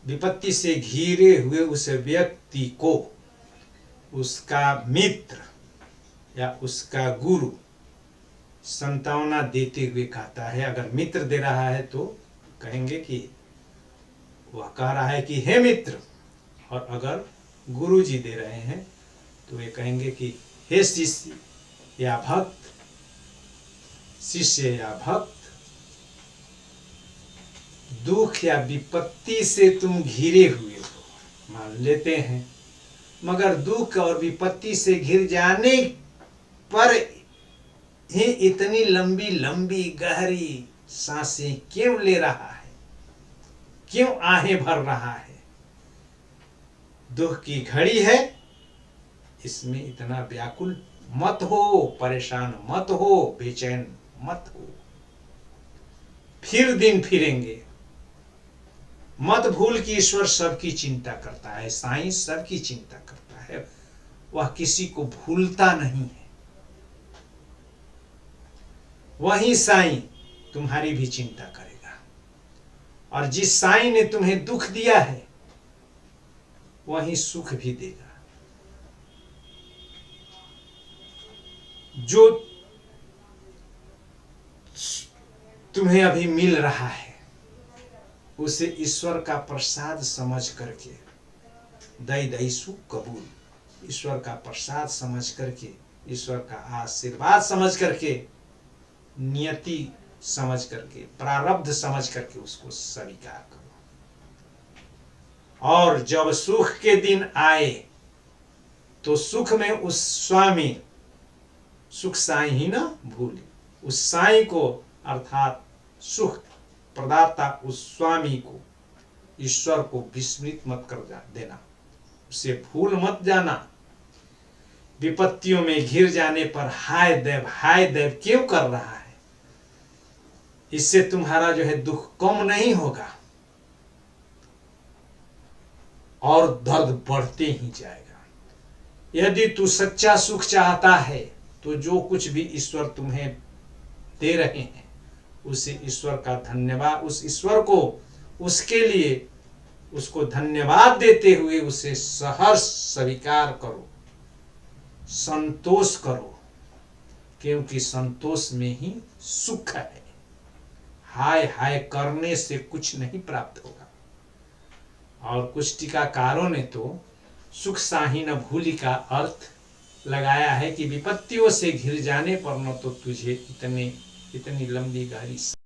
विपत्ति से घिरे हुए उस व्यक्ति को उसका मित्र या उसका गुरु संतावना देते हुए कहता है। अगर मित्र दे रहा है तो कहेंगे कि वह कह रहा है कि हे मित्र, और अगर गुरु जी दे रहे हैं तो वे कहेंगे कि हे शिष्य या भक्त, शिष्य या भक्त, दुख या विपत्ति से तुम घिरे हुए हो, मान लेते हैं, मगर दुख और विपत्ति से घिर जाने पर ही इतनी लंबी लंबी गहरी सांसें क्यों ले रहा है, क्यों आहें भर रहा है? दुख की घड़ी है, इसमें इतना व्याकुल मत हो, परेशान मत हो, बेचैन मत हो। फिर दिन फिरेंगे। मत भूल कि ईश्वर सबकी चिंता करता है, साईं सबकी चिंता करता है, वह किसी को भूलता नहीं है। वही साईं तुम्हारी भी चिंता करेगा, और जिस साईं ने तुम्हें दुख दिया है वही सुख भी देगा। जो तुम्हें अभी मिल रहा है उसे ईश्वर का प्रसाद समझ करके, दई दई सुख कबूल, ईश्वर का प्रसाद समझ करके, ईश्वर का आशीर्वाद समझ करके, नियति समझ करके, प्रारब्ध समझ करके उसको स्वीकार करो। और जब सुख के दिन आए तो सुख में उस स्वामी, सुख साईं ही ना भूले, उस साईं को अर्थात सुख प्रदाता उस स्वामी को, ईश्वर को विस्मृत मत कर देना, उसे भूल मत जाना। विपत्तियों में घिर जाने पर हाय देव क्यों कर रहा है, इससे तुम्हारा जो है दुख कम नहीं होगा और दर्द बढ़ते ही जाएगा। यदि तू सच्चा सुख चाहता है तो जो कुछ भी ईश्वर तुम्हें दे रहे हैं उसे ईश्वर का धन्यवाद, उस ईश्वर को, उसके लिए उसको धन्यवाद देते हुए उसे सहर्ष स्वीकार करो, संतोष करो, क्योंकि संतोष में ही सुख है। हाय हाय करने से कुछ नहीं प्राप्त होगा। और कुछ टीकाकारों ने तो सुख साही न भूली का अर्थ लगाया है कि विपत्तियों से घिर जाने पर न तो तुझे इतनी लंबी गहरी